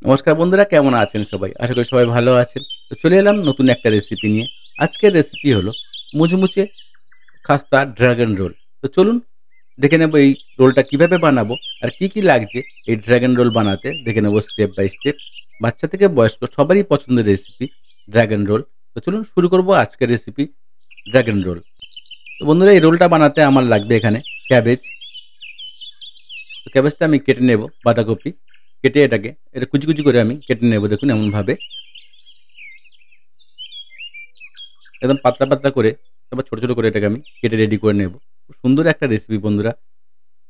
নমস্কার বন্ধুরা, কেমন আছেন সবাই? আশা করি সবাই ভালো আছেন। তো চলে এলাম নতুন একটা রেসিপি নিয়ে। আজকের রেসিপি হলো মুচমুচে খাস্তা ড্রাগন রোল। তো চলুন দেখে নেব এই রোলটা কিভাবে বানাবো আর কি লাগছে এই ড্রাগন রোল বানাতে, দেখে নেব স্টেপ বাই স্টেপ। বাচ্চা থেকে বয়স্ক সবারই পছন্দের রেসিপি ড্রাগন রোল। তো চলুন শুরু করব আজকের রেসিপি ড্রাগন রোল। তো বন্ধুরা, এই রোলটা বানাতে আমার লাগবে এখানে ক্যাবেজ। তো ক্যাবেজটা আমি কেটে নেব, বাঁধাকপি কেটে এটা কুচি, কুচি করে আমি কেটে নেব, দেখুন এমনভাবে। একদম পাতলা, পাতলা করে তারপর ছোট, ছোট করে এটাকে আমি কেটে রেডি করে নেব। খুব সুন্দর একটা রেসিপি বন্ধুরা।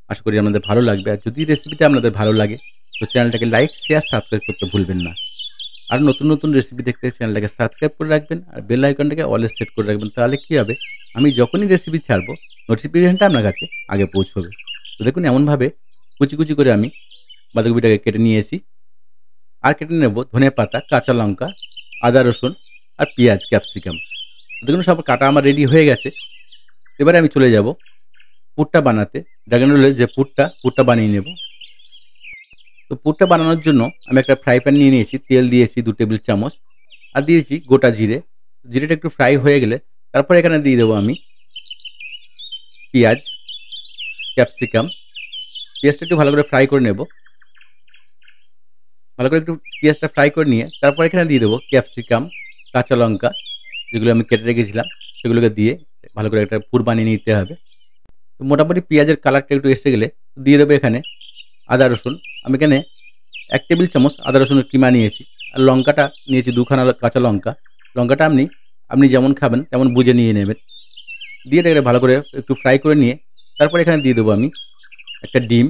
আশা করি আপনাদের ভালো লাগবে। আর যদি রেসিপিটা আপনাদের ভালো লাগে তো চ্যানেলটাকে লাইক, শেয়ার, সাবস্ক্রাইব করতে ভুলবেন না। আর নতুন, নতুন রেসিপি দেখতে চ্যানেলটাকে সাবস্ক্রাইব করে রাখবেন আর বেল আইকনটাকে অলে সেট করে রাখবেন। তাহলে কি হবে? আমি যখনই রেসিপি ছাড়বো নোটিফিকেশনটা আপনার কাছে আগে পৌঁছবে। তো দেখুন এমনভাবে কুচি, কুচি করে আমি বাঁধাকপিটাকে কেটে নিয়েছি। আর কেটে নেব ধনেপাতা, কাঁচা লঙ্কা, আদা, রসুন আর পেঁয়াজ, ক্যাপসিকাম। দেখুন সব কাটা আমার রেডি হয়ে গেছে। এবারে আমি চলে যাব পুরটা বানাতে। ড্রাগন রোলের যে পুরটা বানিয়ে নেব। তো পুরটা বানানোর জন্য আমি একটা ফ্রাই প্যান নিয়ে নিয়েছি। তেল দিয়েছি ২ টেবিল চামচ আর দিয়েছি গোটা জিরে। জিরেটা একটু ফ্রাই হয়ে গেলে তারপরে এখানে দিয়ে দেবো আমি পেঁয়াজ, ক্যাপসিকাম। পেঁয়াজটা একটু ভালো করে ফ্রাই করে নেব। ভালো করে একটু পেঁয়াজটা ফ্রাই করে নিয়ে তারপর এখানে দিয়ে দেবো ক্যাপসিকাম, কাঁচা লঙ্কা যেগুলো আমি কেটে রেখেছিলাম সেগুলোকে দিয়ে ভালো করে একটা পুর বানিয়ে নিতে হবে। তো মোটামুটি পেঁয়াজের কালারটা একটু এসে গেলে দিয়ে দেবো এখানে আদা, রসুন। আমি এখানে ১ টেবিল চামচ আদা রসুনের কিমা নিয়েছি। আর লঙ্কাটা নিয়েছি ২ খানা কাঁচা লঙ্কা। লঙ্কাটা আপনি যেমন খাবেন তেমন বুঝে নিয়ে নেবেন। দিয়ে এটাকে ভালো করে একটু ফ্রাই করে নিয়ে তারপরে এখানে দিয়ে দেবো আমি একটা ডিম।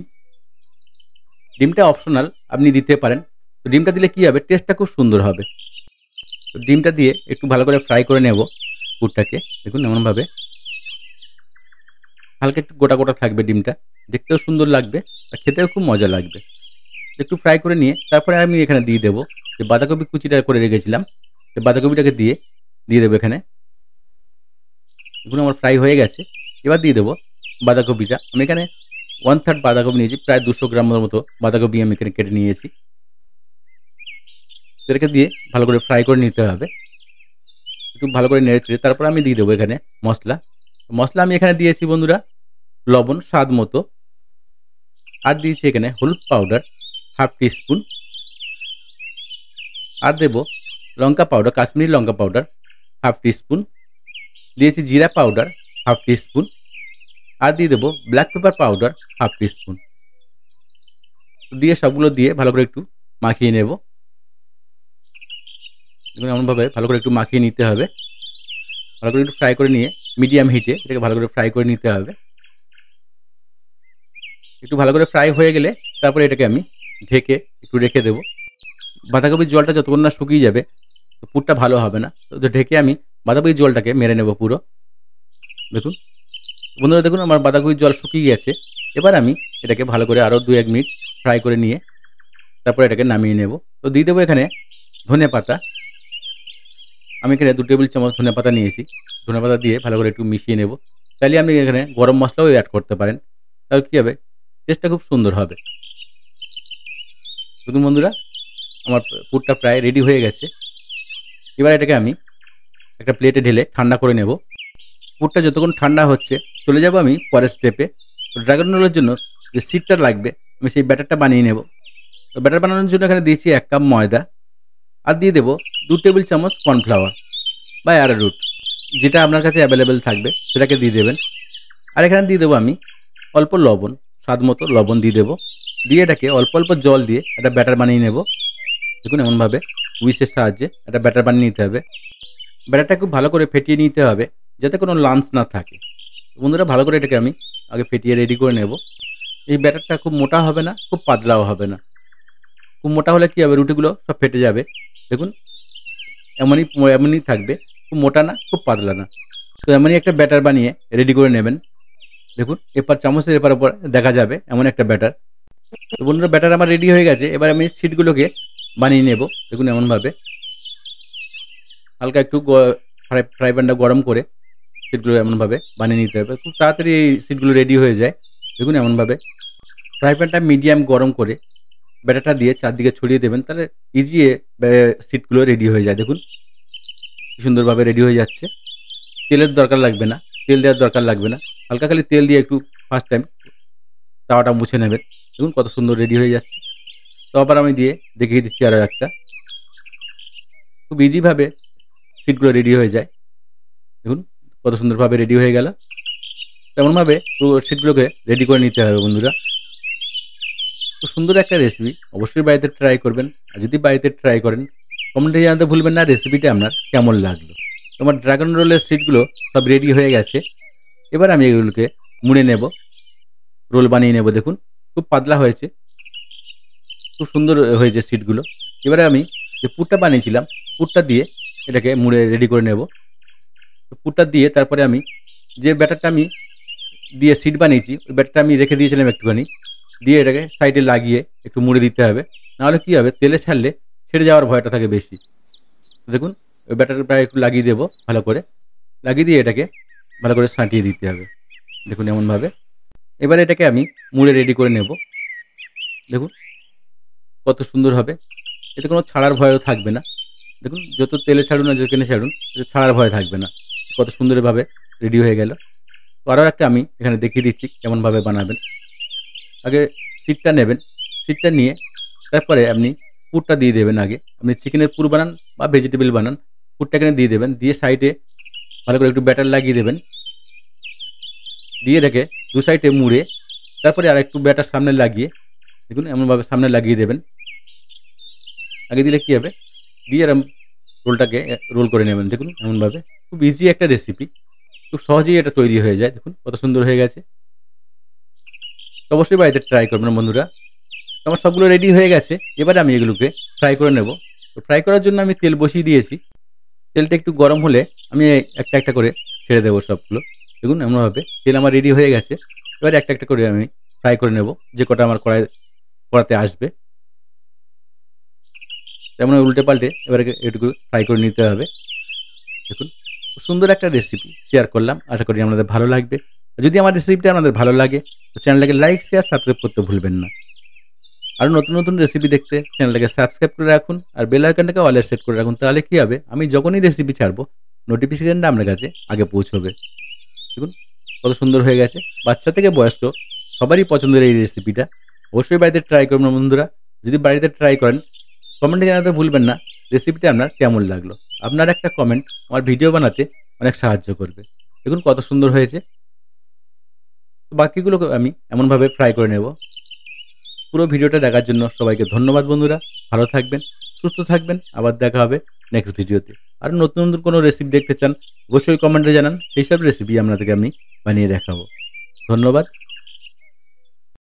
ডিমটা অপশনাল, আপনি দিতে পারেন। তো ডিমটা দিলে কি হবে? টেস্টটা খুব সুন্দর হবে। তো ডিমটা দিয়ে একটু ভালো করে ফ্রাই করে নেব পুরটাকে। দেখুন এমনভাবে হালকা একটু গোটা, গোটা থাকবে ডিমটা। দেখতেও সুন্দর লাগবে আর খেতেও খুব মজা লাগবে। একটু ফ্রাই করে নিয়ে তারপরে আমি এখানে দিয়ে দেবো যে বাঁধাকপি কুচিটা করে রেখেছিলাম। সেই বাঁধাকপিটাকে দিয়ে দেবো এখানে। এগুলো আমার ফ্রাই হয়ে গেছে। এবার দিয়ে দেবো বাঁধাকপিটা। আমি এখানে 1/3 বাঁধাকপি নিয়েছি। প্রায় ২০০ গ্রামের মতো বাঁধাকপি আমি এখানে কেটে নিয়েছি। এটাকে দিয়ে ভালো করে ফ্রাই করে নিতে হবে। একটু ভালো করে নেড়ে-চেড়ে তারপরে আমি দিয়ে দেবো এখানে মসলা। মসলা আমি এখানে দিয়েছি বন্ধুরা লবণ স্বাদ মতো। আর দিয়েছি এখানে হলুদ পাউডার 1/2 টিস্পুন। আর দেবো লঙ্কা পাউডার, কাশ্মীরি লঙ্কা পাউডার 1/2 টিস্পুন। দিয়েছি জিরা পাউডার 1/2 টিস্পুন। আর দিয়ে দেবো ব্ল্যাক পেপার পাউডার 1/2 টিস্পুন। দিয়ে সবগুলো দিয়ে ভালো করে একটু মাখিয়ে নেব। দেখুন এমনভাবে ভালো করে একটু মাখিয়ে নিতে হবে। ভালো করে একটু ফ্রাই করে নিয়ে মিডিয়াম হিটে এটাকে ভালো করে ফ্রাই করে নিতে হবে। একটু ভালো করে ফ্রাই হয়ে গেলে তারপরে এটাকে আমি ঢেকে একটু রেখে দেবো। বাঁধাকপির জলটা যতক্ষণ না শুকিয়ে যাবে তো পুরটা ভালো হবে না। তো ঢেকে আমি বাঁধাকপির জলটাকে মেরে নেব পুরো। দেখুন বন্ধুরা, দেখুন আমার বাঁধাকপির জল শুকিয়ে গেছে। এবার আমি এটাকে ভালো করে আরও ২-১ মিনিট ফ্রাই করে নিয়ে তারপরে এটাকে নামিয়ে নেব। তো দিয়ে দেবো এখানে ধনেপাতা। আমি এখানে ২ টেবিল চামচ ধনেপাতা নিয়েছি। ধনেপাতা দিয়ে ভালো করে একটু মিশিয়ে নেব। চাইলে আপনি এখানে গরম মসলাও এড করতে পারেন। তাহলে কী হবে? টেস্টটা খুব সুন্দর হবে। দেখুন বন্ধুরা, আমার পুরটা প্রায় রেডি হয়ে গেছে। এবার এটাকে আমি একটা প্লেটে ঢেলে ঠান্ডা করে নেব। পুরটা যতক্ষণ ঠান্ডা হচ্ছে চলে যাব আমি পরের স্টেপে। তো ড্রাগন রোলের জন্য যে সিডটা লাগবে আমি সেই ব্যাটারটা বানিয়ে নেব। তো ব্যাটার বানানোর জন্য এখানে দিয়েছি ১ কাপ ময়দা। আর দিয়ে দেবো ২ টেবিল চামচ কর্নফ্লাওয়ার বা অ্যারারুট, যেটা আপনার কাছে অ্যাভেলেবেল থাকবে সেটাকে দিয়ে দেবেন। আর এখানে দিয়ে দেবো আমি অল্প লবণ, স্বাদ মতো লবণ দিয়ে দেবো। দিয়ে এটাকে অল্প, অল্প জল দিয়ে একটা ব্যাটার বানিয়ে নেব। দেখুন এমনভাবে হুইসের সাহায্যে একটা ব্যাটার বানিয়ে নিতে হবে। ব্যাটারটা খুব ভালো করে ফেটিয়ে নিতে হবে যাতে কোনো লাম্পস না থাকে। বন্ধুরা, ভালো করে এটাকে আমি আগে ফেটিয়ে রেডি করে নেব। এই ব্যাটারটা খুব মোটা হবে না, খুব পাতলাও হবে না। খুব মোটা হলে কী হবে? রুটিগুলো সব ফেটে যাবে। দেখুন এমনই থাকবে। খুব মোটা না, খুব পাতলা না। তো এমনই একটা ব্যাটার বানিয়ে রেডি করে নেবেন। দেখুন চামচের এপার ওপর দেখা যাবে এমন একটা ব্যাটার। তো বন্ধুরা, ব্যাটার আমার রেডি হয়ে গেছে। এবার আমি সিটগুলোকে বানিয়ে নেব। দেখুন এমনভাবে হালকা একটু ফ্রাই প্যানটা গরম করে সিটগুলো এমনভাবে বানিয়ে নিতে হবে। খুব তাড়াতাড়ি এই সিটগুলো রেডি হয়ে যায়। দেখুন এমনভাবে ফ্রাই প্যানটা মিডিয়াম গরম করে ব্যাটারটা দিয়ে চারদিকে ছড়িয়ে দেবেন, তাহলে ইজি সিটগুলো রেডি হয়ে যায়। দেখুন কি সুন্দরভাবে রেডি হয়ে যাচ্ছে। তেলের দরকার লাগবে না, তেল দেওয়ার দরকার লাগবে না। হালকা খালি তেল দিয়ে একটু ফার্স্ট টাইম তাওয়াটা মুছে নেবেন। দেখুন কত সুন্দর রেডি হয়ে যাচ্ছে। তো আবার আমি দিয়ে দেখিয়ে দিচ্ছি আরও একটা। খুব ইজিভাবে সিটগুলো রেডি হয়ে যায়। দেখুন কত সুন্দরভাবে রেডি হয়ে গেল। তেমনভাবে পুরো সিটগুলোকে রেডি করে নিতে হবে বন্ধুরা। খুব সুন্দর একটা রেসিপি, অবশ্যই বাড়িতে ট্রাই করবেন। আর যদি বাড়িতে ট্রাই করেন, কমেন্টে জানাতে ভুলবেন না রেসিপিটা আপনার কেমন লাগলো। তোমার ড্রাগন রোলের সিটগুলো সব রেডি হয়ে গেছে। এবার আমি এগুলোকে মুড়ে নেব, রোল বানিয়ে নেব। দেখুন খুব পাতলা হয়েছে, খুব সুন্দর হয়েছে সিটগুলো। এবারে আমি যে পুরটা বানিয়েছিলাম, পুরটা দিয়ে এটাকে মুড়ে রেডি করে নেব। তো পুরটা দিয়ে তারপরে আমি যে ব্যাটারটা আমি দিয়ে সিট বানিয়েছি, ওই ব্যাটারটা আমি রেখে দিয়েছিলাম একটুখানি, দিয়ে এটাকে সাইডে লাগিয়ে একটু মুড়ে দিতে হবে। নাহলে কী হবে, তেলে ছাড়লে ছেড়ে যাওয়ার ভয়টা থাকে বেশি। তো দেখুন ওই ব্যাটারটা প্রায় একটু লাগিয়ে দেবো ভালো করে, লাগিয়ে দিয়ে এটাকে ভালো করে সাঁটিয়ে দিতে হবে। দেখুন এমনভাবে। এবার এটাকে আমি মুড়ে রেডি করে নেব। দেখুন কত সুন্দর হবে, এতে কোনো ছাড়ার ভয়ও থাকবে না। দেখুন যত তেলে ছাড়ুন আর যেখানে ছাড়ুন, এতে ছাড়ার ভয় থাকবে না। কত সুন্দরভাবে রেডি হয়ে গেল। তো আরও একটা আমি এখানে দেখিয়ে দিচ্ছি কেমনভাবে বানাবেন। আগে সিটটা নেবেন, সিটটা নিয়ে তারপরে আপনি পুরটা দিয়ে দেবেন। আগে আপনি চিকেনের পুর বানান বা ভেজিটেবল বানান, পুরটা এখানে দিয়ে দেবেন। দিয়ে সাইডে ভালো করে একটু ব্যাটার লাগিয়ে দেবেন, দিয়ে রেখে দু সাইডে মুড়ে তারপরে আর একটু ব্যাটার সামনে লাগিয়ে দেখুন এমনভাবে সামনে লাগিয়ে দেবেন। লাগিয়ে দিলে কী হবে, দিয়ে এরম রোলটাকে রোল করে নেবেন। দেখুন এমনভাবে। খুব ইজি একটা রেসিপি, খুব সহজেই এটা তৈরি হয়ে যায়। দেখুন কত সুন্দর হয়ে গেছে। তো অবশ্যই বাড়িতে ট্রাই করবেন বন্ধুরা। তো আমার সবগুলো রেডি হয়ে গেছে। এবারে আমি এগুলোকে ফ্রাই করে নেব। তো ফ্রাই করার জন্য আমি তেল বসিয়ে দিয়েছি। তেলটা একটু গরম হলে আমি একটা একটা করে ছেড়ে দেবো সবগুলো। দেখুন এমনভাবে তেল আমার রেডি হয়ে গেছে। এবারে একটা একটা করে আমি ফ্রাই করে নেব, যে কটা আমার কড়াতে আসবে। তেমন উল্টে পাল্টে এবারে এটুকু ফ্রাই করে নিতে হবে। দেখুন খুব সুন্দর একটা রেসিপি শেয়ার করলাম, আশা করি আপনাদের ভালো লাগবে। যদি আমার রেসিপিটা আপনাদের ভালো লাগে, তো চ্যানেলটাকে লাইক শেয়ার সাবস্ক্রাইব করতে ভুলবেন না। আরও নতুন নতুন রেসিপি দেখতে চ্যানেলটাকে সাবস্ক্রাইব করে রাখুন, আর বেল আইকনটাকে অলে সেট করে রাখুন। তাহলে কী হবে, আমি যখনই রেসিপি ছাড়বো নোটিফিকেশনটা আপনার কাছে আগে পৌঁছবে। দেখুন কত সুন্দর হয়ে গেছে। বাচ্চা থেকে বয়স্ক সবারই পছন্দের এই রেসিপিটা। অবশ্যই বাড়িতে ট্রাই করবেন বন্ধুরা। যদি বাড়িতে ট্রাই করেন, কমেন্টে জানাতে ভুলবেন না রেসিপিটা আপনার কেমন লাগলো। আপনার একটা কমেন্ট আমার ভিডিও বানাতে অনেক সাহায্য করবে। দেখুন কত সুন্দর হয়েছে। তো বাকিগুলোকে আমি এমনভাবে ফ্রাই করে নেব। পুরো ভিডিওটা দেখার জন্য সবাইকে ধন্যবাদ বন্ধুরা। ভালো থাকবেন, সুস্থ থাকবেন। আবার দেখা হবে নেক্সট ভিডিওতে। আর নতুন নতুন কোনো রেসিপি দেখতে চান, অবশ্যই কমেন্টে জানান। সেই সব রেসিপি আপনাদেরকে আমি বানিয়ে দেখাবো। ধন্যবাদ।